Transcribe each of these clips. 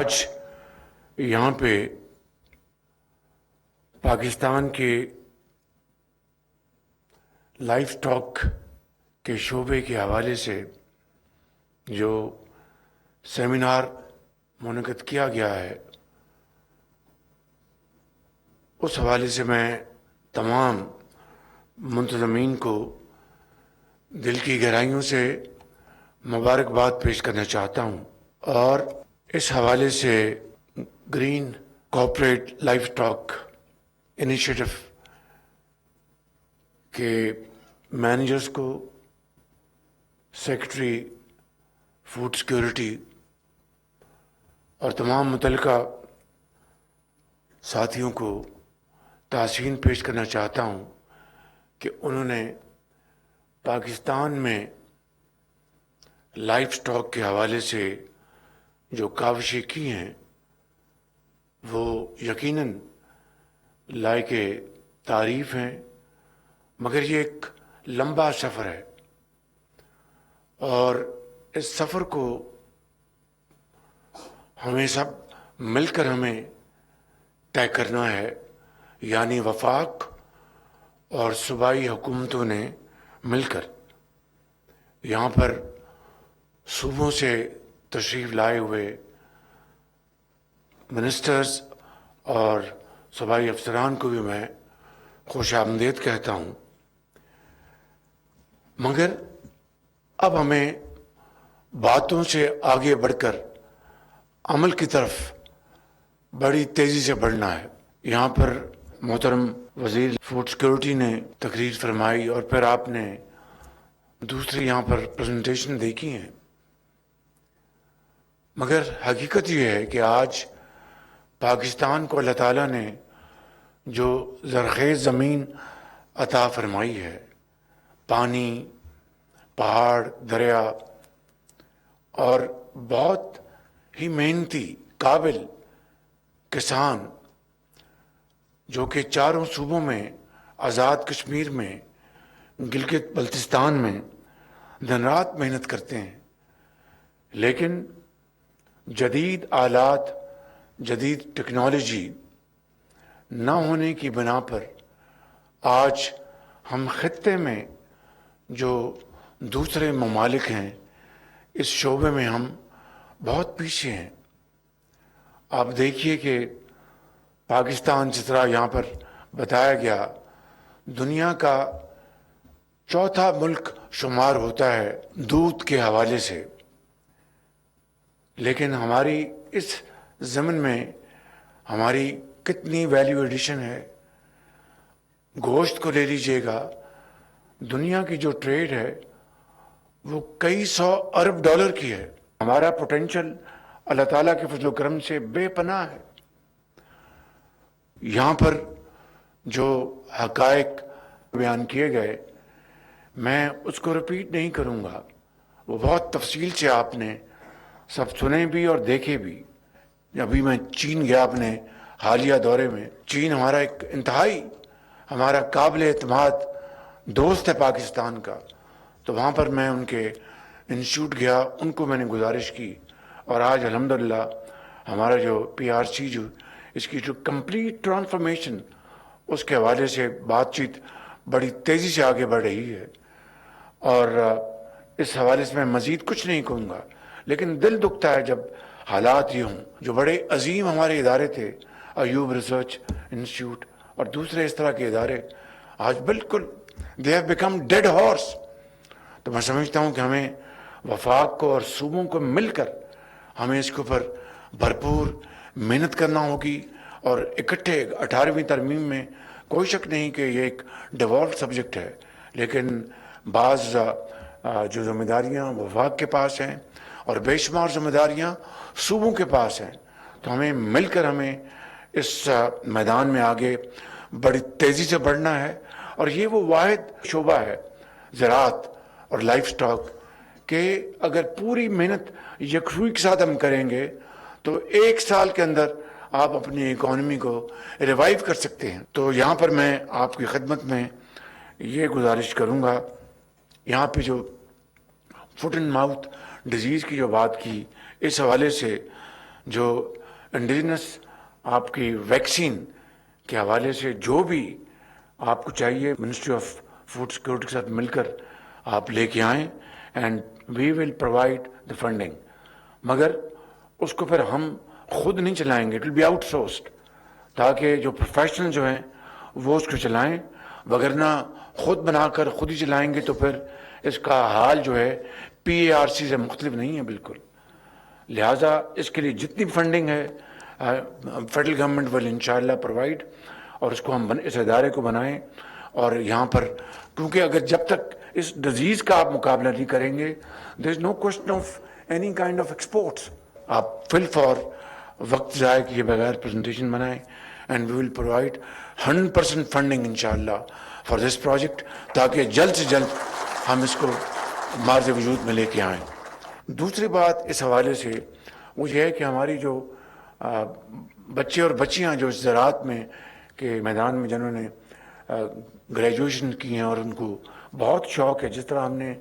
آج یہاں پہ پاکستان کے لائف اسٹاک کے شعبے کے حوالے سے جو سیمینار منعقد کیا گیا ہے، اس حوالے سے میں تمام منتظمین کو دل کی گہرائیوں سے مبارکباد پیش کرنا چاہتا ہوں، اور اس حوالے سے green corporate life stock initiative کے مینیجرز کو، سیکرٹری فوڈ سیکیورٹی اور تمام متعلقہ ساتھیوں کو تحسین پیش کرنا چاہتا ہوں کہ انہوں نے پاکستان میں لائف اسٹاک کے حوالے سے جو کاوشیں کی ہیں وہ یقیناً لائق تعریف ہیں، مگر یہ ایک لمبا سفر ہے اور اس سفر کو ہمیں سب مل کر ہمیں طے کرنا ہے، یعنی وفاق اور صوبائی حکومتوں نے مل کر یہاں پر صوبوں سے تشریف لائے ہوئے منسٹرز اور صوبائی افسران کو بھی میں خوش آمدید کہتا ہوں، مگر اب ہمیں باتوں سے آگے بڑھ کر عمل کی طرف بڑی تیزی سے بڑھنا ہے۔ یہاں پر محترم وزیر فوڈ سیکیورٹی نے تقریر فرمائی اور پھر آپ نے دوسری یہاں پر پریزنٹیشن دیکھی ہیں، مگر حقیقت یہ ہے کہ آج پاکستان کو اللہ تعالیٰ نے جو زرخیز زمین عطا فرمائی ہے، پانی، پہاڑ، دریا اور بہت ہی محنتی قابل کسان جو کہ چاروں صوبوں میں، آزاد کشمیر میں، گلگت بلتستان میں دن رات محنت کرتے ہیں، لیکن جدید آلات، جدید ٹیکنالوجی نہ ہونے کی بنا پر آج ہم خطے میں جو دوسرے ممالک ہیں اس شعبے میں ہم بہت پیچھے ہیں۔ آپ دیکھیے کہ پاکستان جس طرح یہاں پر بتایا گیا دنیا کا چوتھا ملک شمار ہوتا ہے دودھ کے حوالے سے، لیکن ہماری اس ضمن میں ہماری کتنی ویلیو ایڈیشن ہے۔ گوشت کو لے لیجئے گا، دنیا کی جو ٹریڈ ہے وہ کئی سو ارب ڈالر کی ہے۔ ہمارا پوٹینشل اللہ تعالیٰ کے فضل و کرم سے بے پناہ ہے۔ یہاں پر جو حقائق بیان کیے گئے میں اس کو رپیٹ نہیں کروں گا، وہ بہت تفصیل سے آپ نے سب سنے بھی اور دیکھے بھی۔ ابھی میں چین گیا اپنے حالیہ دورے میں، چین ہمارا ایک انتہائی ہمارا قابل اعتماد دوست ہے پاکستان کا، تو وہاں پر میں ان کے انسٹیٹیوٹ گیا، ان کو میں نے گزارش کی، اور آج الحمدللہ ہمارا جو PRC جو اس کی جو کمپلیٹ ٹرانسفارمیشن اس کے حوالے سے بات چیت بڑی تیزی سے آگے بڑھ رہی ہے، اور اس حوالے سے میں مزید کچھ نہیں کہوں گا، لیکن دل دکھتا ہے جب حالات یہ ہوں۔ جو بڑے عظیم ہمارے ادارے تھے، ایوب ریسرچ انسٹیٹیوٹ اور دوسرے اس طرح کے ادارے، آج بالکل they have become dead horse۔ تو میں سمجھتا ہوں کہ ہمیں وفاق کو اور صوبوں کو مل کر ہمیں اس کے اوپر بھرپور محنت کرنا ہوگی، اور اکٹھے 18ویں ترمیم میں کوئی شک نہیں کہ یہ ایک ڈیوالوڈ سبجیکٹ ہے، لیکن بعض جو ذمہ داریاں وفاق کے پاس ہیں اور بے شمار ذمہ داریاں صوبوں کے پاس ہیں، تو ہمیں مل کر ہمیں اس میدان میں آگے بڑی تیزی سے بڑھنا ہے۔ اور یہ وہ واحد شعبہ ہے زراعت اور لائف سٹاک کہ اگر پوری محنت یکسوئی کے ساتھ ہم کریں گے تو 1 سال کے اندر آپ اپنی اکانومی کو ریوائیو کر سکتے ہیں۔ تو یہاں پر میں آپ کی خدمت میں یہ گزارش کروں گا، یہاں پہ جو فٹ اینڈ ماؤتھ ڈیزیز کی جو بات کی، اس حوالے سے जो इंडिजिनस आपकी वैक्सीन के हवाले से जो भी आपको चाहिए मिनिस्ट्री ऑफ फूड सिक्योरिटी के साथ मिलकर आप लेके आएँ and we will provide the funding. मगर उसको फिर हम खुद नहीं चलाएंगे, इट विल बी आउटसोर्स्ड, ताकि जो प्रोफेशनल जो हैं वो उसको चलाएं, वगरना खुद बनाकर खुद ही चलाएंगे तो फिर इसका हाल जो है PARC से मुख्तलिफ नहीं है बिल्कुल। लिहाजा इसके लिए जितनी फंडिंग है फेडरल गवर्नमेंट विल इंशाअल्लाह प्रोवाइड, और इसको हम इस इदारे को बनाएं। और यहाँ पर क्योंकि अगर जब तक इस डिजीज़ का आप मुकाबला नहीं करेंगे, there is no question of any kind of exports. आप फिल फॉर वक्त ज़ाय किए बगैर प्रेजेंटेशन बनाएं and we will provide 100% funding इंशाअल्लाह फॉर दिस प्रोजेक्ट, ताकि जल्द से जल्द हम इसको मार्ज़ वजूद में लेके आएँ। दूसरी बात इस हवाले से वो ये है कि हमारी जो बच्चे और बच्चियाँ जो इस ज़राअत में के मैदान में जिन्होंने ग्रेजुएशन की हैं और उनको बहुत शौक़ है, जिस तरह हमने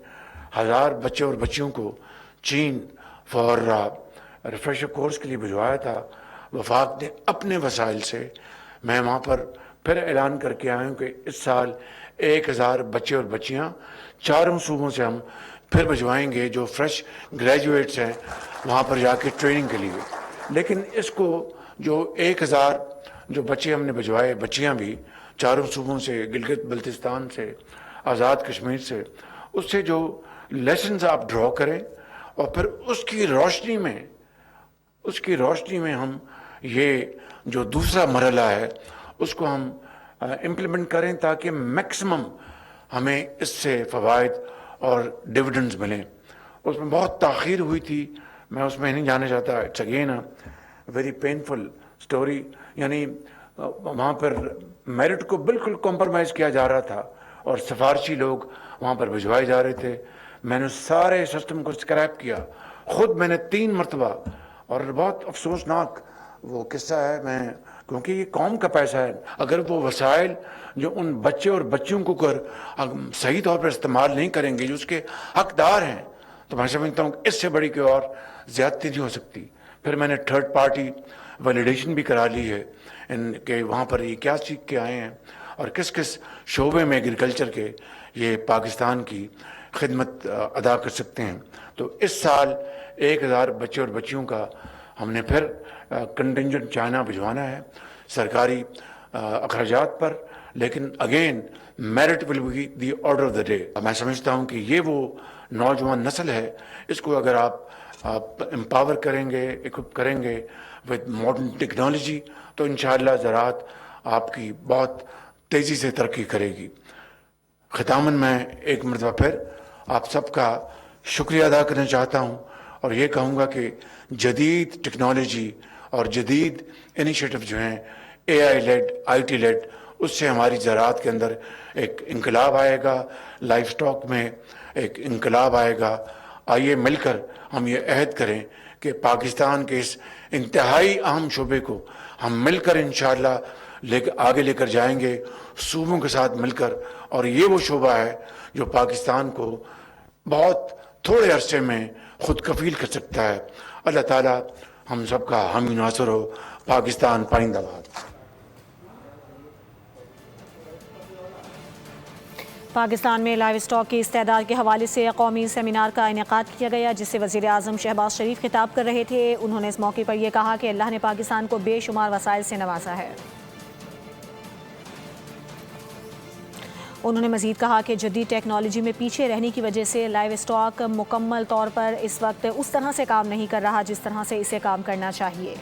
1000 बच्चे और बच्चियों को चीन फॉर रिफ्रेशर कोर्स के लिए भिजवाया था, वफाक ने अपने वसाइल से, मैं वहाँ पर फिर ऐलान करके आया हूँ कि इस साल 1000 बच्चे और बच्चियाँ चारों सूबों से हम फिर भिजवाएंगे जो फ्रेश ग्रेजुएट्स हैं वहाँ पर जाके ट्रेनिंग के लिए। लेकिन इसको जो 1000 जो बच्चे हमने भिजवाए, बच्चियाँ भी चारों सूबों से, गिलगित बल्तिस्तान से, आज़ाद कश्मीर से, उससे जो लेसन्स आप ड्रॉ करें और फिर उसकी रोशनी में हम ये जो दूसरा मरहला है उसको हम इम्प्लीमेंट करें, ताकि मैक्सिमम हमें इससे फ़वाइद और डिविडेंड्स मिलें। उसमें बहुत ताख़ीर हुई थी, मैं उसमें नहीं जाना चाहता, it's again a very painful story. यानी वहाँ पर मेरिट को बिल्कुल कॉम्प्रोमाइज़ किया जा रहा था और सिफारशी लोग वहाँ पर भिजवाए जा रहे थे। मैंने सारे सिस्टम को स्क्रैप किया, ख़ुद मैंने 3 मरतबा, और बहुत अफसोसनाक वो किस्सा है। मैं क्योंकि ये कौम का पैसा है, अगर वो वसाइल जो उन बच्चे और बच्चियों को सही तौर पर इस्तेमाल नहीं करेंगे जो उसके हकदार हैं, तो मैं समझता हूँ इससे बड़ी कोई और ज़्यादती नहीं हो सकती। फिर मैंने थर्ड पार्टी वैलिडेशन भी करा ली है इनके, वहाँ पर ये क्या सीख के आए हैं और किस किस शोबे में एग्रीकल्चर के ये पाकिस्तान की खिदमत अदा कर सकते हैं। तो इस साल 1000 बच्चे और बच्चियों का हमने फिर कंटिंजेंट चाइना भिजवाना है सरकारी अखराजात पर, लेकिन again merit will be the order of the day. मैं समझता हूँ कि ये वो नौजवान नस्ल है, इसको अगर आप एम्पावर करेंगे, इक्विप करेंगे विद मॉडर्न टेक्नोलॉजी, तो इंशाअल्लाह ज़राअत आपकी बहुत तेज़ी से तरक्की करेगी। ख़ितामन मैं एक मरतबा फिर आप सबका शुक्रिया अदा करना चाहता हूँ और ये कहूँगा कि जदीद टेक्नोलॉजी और जदीद इनिशिएटिव जो हैं AI लेड, IT लेड, उससे हमारी ज़राअत के अंदर एक इनकलाब आएगा, लाइफ स्टॉक में एक इनकलाब आएगा। आइए मिलकर हम ये अहद करें कि पाकिस्तान के इस इंतहाई अहम शोबे को हम मिलकर इंशाअल्लाह आगे लेकर जाएंगे, सूबों के साथ मिलकर। और ये वो शोबा है जो पाकिस्तान को बहुत थोड़े अरसे में खुद कफील कर सकता है। अल्लाह ताला हम सबका हामी नासर हो। पाकिस्तान पाइंदाबाद। पाकिस्तान में लाइव स्टॉक की इस्तेदाद के हवाले से कौमी सेमिनार का इनेकाद किया गया, जिससे वज़ीर आज़म शहबाज शरीफ खिताब कर रहे थे। उन्होंने इस मौके पर यह कहा कि अल्लाह ने पाकिस्तान को बेशुमार वसाइल से नवाजा है। उन्होंने मज़ीद कहा कि जदीद टेक्नोलॉजी में पीछे रहने की वजह से लाइव स्टॉक मुकम्मल तौर पर इस वक्त उस तरह से काम नहीं कर रहा जिस तरह से इसे काम करना चाहिए।